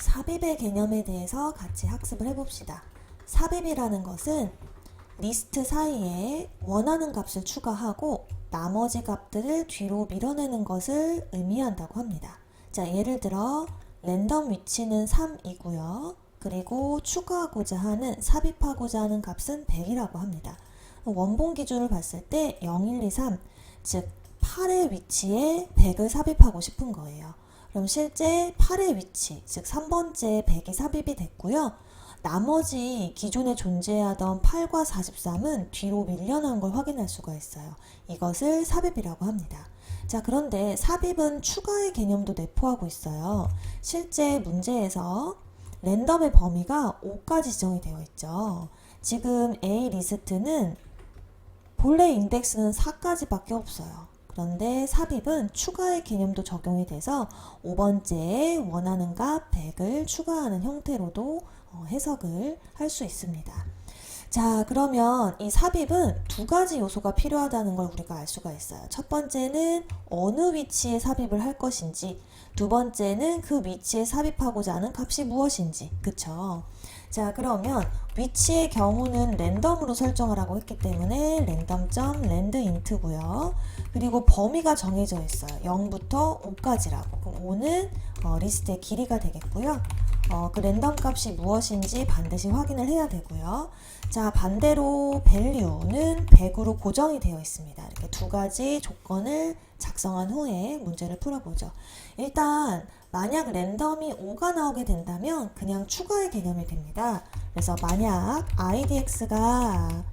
삽입의 개념에 대해서 같이 학습을 해봅시다. 삽입이라는 것은 리스트 사이에 원하는 값을 추가하고 나머지 값들을 뒤로 밀어내는 것을 의미한다고 합니다. 자, 예를 들어 랜덤 위치는 3이고요. 그리고 추가하고자 하는, 삽입하고자 하는 값은 100이라고 합니다. 원본 기준을 봤을 때 0, 1, 2, 3, 즉 8의 위치에 100을 삽입하고 싶은 거예요. 그럼 실제 8의 위치, 즉 3번째 100이 삽입이 됐고요. 나머지 기존에 존재하던 8과 43은 뒤로 밀려난 걸 확인할 수가 있어요. 이것을 삽입이라고 합니다. 자, 그런데 삽입은 추가의 개념도 내포하고 있어요. 실제 문제에서 랜덤의 범위가 5까지 지정이 되어 있죠. 지금 A 리스트는 본래 인덱스는 4까지밖에 없어요. 그런데 삽입은 추가의 개념도 적용이 돼서 5번째에 원하는 값 100을 추가하는 형태로도 해석을 할 수 있습니다. 자, 그러면 이 삽입은 두 가지 요소가 필요하다는 걸 우리가 알 수가 있어요. 첫 번째는 어느 위치에 삽입을 할 것인지, 두 번째는 그 위치에 삽입하고자 하는 값이 무엇인지. 그쵸? 자, 그러면 위치의 경우는 랜덤으로 설정하라고 했기 때문에 random.landint고요. 그리고 범위가 정해져 있어요. 0부터 5까지라고. 그럼 5는 리스트의 길이가 되겠고요. 그 랜덤 값이 무엇인지 반드시 확인을 해야 되고요. 자, 반대로 value는 100으로 고정이 되어 있습니다. 이렇게 두 가지 조건을 작성한 후에 문제를 풀어보죠. 일단 만약 랜덤이 5가 나오게 된다면 그냥 추가의 개념이 됩니다. 그래서 만약 idx가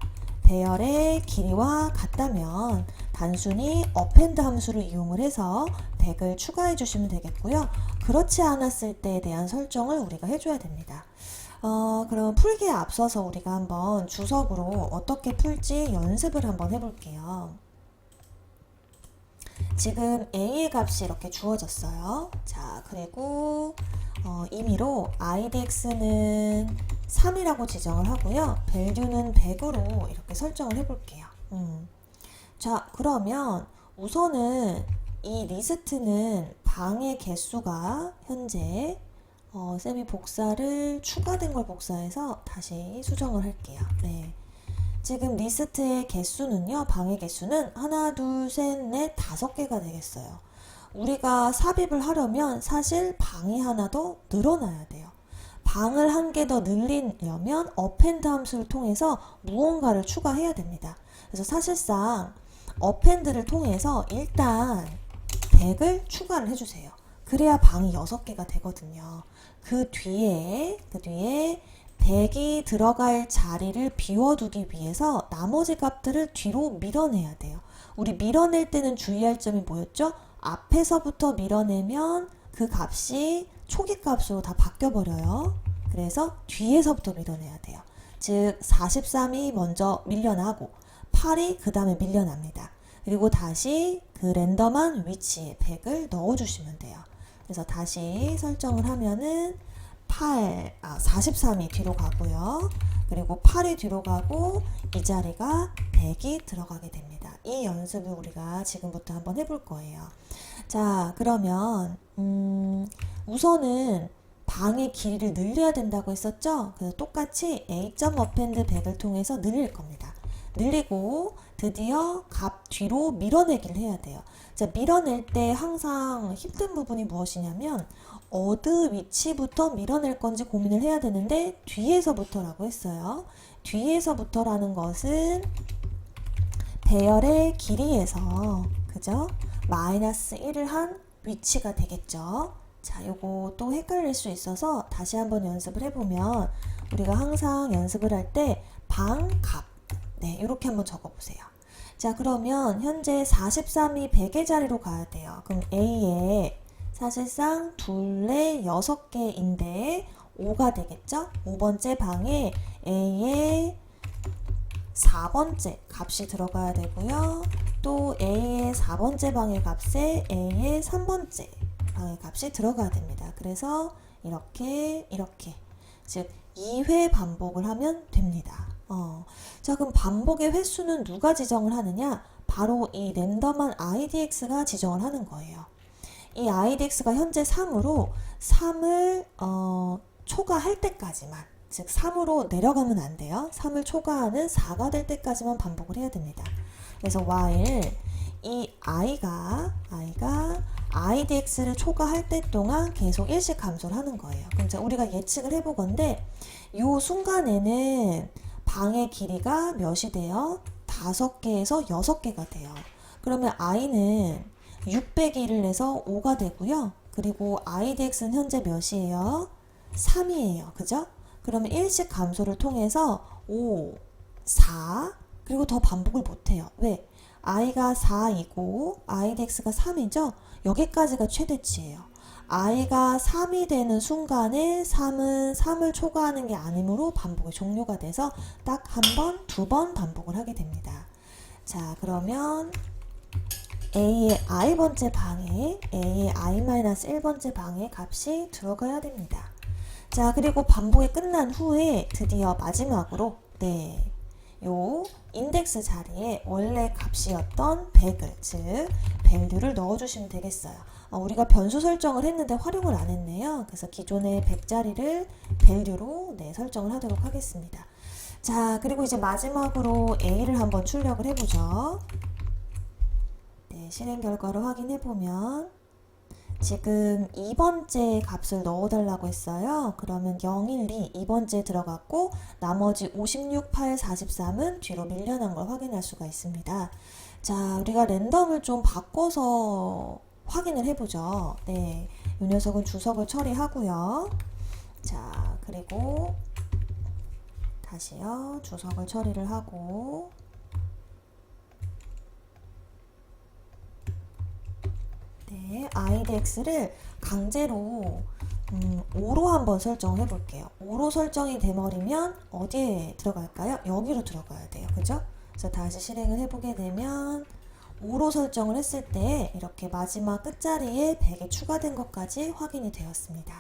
배열의 길이와 같다면 단순히 append 함수를 이용을 해서 100을 추가해 주시면 되겠고요. 그렇지 않았을 때에 대한 설정을 우리가 해줘야 됩니다. 그럼 풀기에 앞서서 우리가 한번 주석으로 어떻게 풀지 연습을 한번 해볼게요. 지금 A의 값이 이렇게 주어졌어요. 자, 그리고 임의로 idx는 3이라고 지정을 하고요. value는 100으로 이렇게 설정을 해볼게요. 자, 그러면 우선은 이 리스트는 방의 개수가 현재 쌤이 복사를 추가된 걸 복사해서 다시 수정을 할게요. 네. 지금 리스트의 개수는요, 방의 개수는 하나, 둘, 셋, 넷, 5개가 되겠어요. 우리가 삽입을 하려면 사실 방이 하나 더 늘어나야 돼요. 방을 한 개 더 늘리려면 append 함수를 통해서 무언가를 추가해야 됩니다. 그래서 사실상 append를 통해서 일단 100을 추가를 해주세요. 그래야 방이 6개가 되거든요. 그 뒤에 100이 들어갈 자리를 비워두기 위해서 나머지 값들을 뒤로 밀어내야 돼요. 우리 밀어낼 때는 주의할 점이 뭐였죠? 앞에서부터 밀어내면 그 값이 초기 값으로 다 바뀌어버려요. 그래서 뒤에서부터 밀어내야 돼요. 즉 43이 먼저 밀려나고 8이 그 다음에 밀려납니다. 그리고 다시 그 랜덤한 위치에 100을 넣어주시면 돼요. 그래서 다시 설정을 하면은 43이 뒤로 가고요. 그리고 8이 뒤로 가고 이 자리가 100이 들어가게 됩니다. 이 연습을 우리가 지금부터 한번 해볼 거예요. 자, 그러면 우선은 방의 길이를 늘려야 된다고 했었죠? 그래서 똑같이 a.append 100을 통해서 늘릴 겁니다. 늘리고 드디어 값 뒤로 밀어내기를 해야 돼요. 자, 밀어낼 때 항상 힘든 부분이 무엇이냐면 어느 위치부터 밀어낼 건지 고민을 해야 되는데 뒤에서부터라고 했어요. 뒤에서부터라는 것은 배열의 길이에서 그죠? 마이너스 1을 한 위치가 되겠죠. 자, 요거 또 헷갈릴 수 있어서 다시 한번 연습을 해보면 우리가 항상 연습을 할 때 방, 값 네, 이렇게 한번 적어보세요. 자, 그러면 현재 43이 100의 자리로 가야 돼요. 그럼 A에 사실상 둘레 6개인데 5가 되겠죠? 5번째 방에 A의 4번째 값이 들어가야 되고요. 또 A의 4번째 방의 값에 A의 3번째 방의 값이 들어가야 됩니다. 그래서 이렇게 즉 2회 반복을 하면 됩니다. 자, 그럼 반복의 횟수는 누가 지정을 하느냐? 바로 이 랜덤한 idx가 지정을 하는 거예요. 이 idx가 현재 3으로 3을 초과할 때까지만, 즉 3으로 내려가면 안 돼요. 3을 초과하는 4가 될 때까지만 반복을 해야 됩니다. 그래서 while 이 i가 idx를 초과할 때 동안 계속 일씩 감소를 하는 거예요. 그럼 이제 우리가 예측을 해보건데 이 순간에는 방의 길이가 몇이 돼요? 5개에서 6개가 돼요. 그러면 i는 601을 내서 5가 되고요. 그리고 idx는 현재 몇이에요? 3이에요. 그죠? 그러면 일씩 감소를 통해서 5, 4, 그리고 더 반복을 못해요. 왜? i가 4이고 idx가 3이죠? 여기까지가 최대치예요. i가 3이 되는 순간에 3은 3을 초과하는 게 아니므로 반복이 종료가 돼서 딱 한 번, 2번 반복을 하게 됩니다. 자, 그러면 a의 i번째 방에 a의 i-1번째 방에 값이 들어가야 됩니다. 자, 그리고 반복이 끝난 후에 드디어 마지막으로 요 인덱스 자리에 원래 값이었던 100을, 즉 value를 넣어주시면 되겠어요. 우리가 변수 설정을 했는데 활용을 안 했네요. 그래서 기존의 100자리를 value로 설정을 하도록 하겠습니다. 자, 그리고 이제 마지막으로 a를 한번 출력을 해보죠. 실행 결과를 확인해보면 지금 2번째 값을 넣어달라고 했어요. 그러면 012, 2번째 들어갔고 나머지 56, 8, 43은 뒤로 밀려난 걸 확인할 수가 있습니다. 자, 우리가 랜덤을 좀 바꿔서 확인을 해보죠. 이 녀석은 주석을 처리하고요. 자, 그리고 다시요. 주석을 처리를 하고 idx를 강제로 5로 한번 설정을 해볼게요. 5로 설정이 돼버리면 어디에 들어갈까요? 여기로 들어가야 돼요. 그죠? 그래서 다시 실행을 해보게 되면 5로 설정을 했을 때 이렇게 마지막 끝자리에 100이 추가된 것까지 확인이 되었습니다.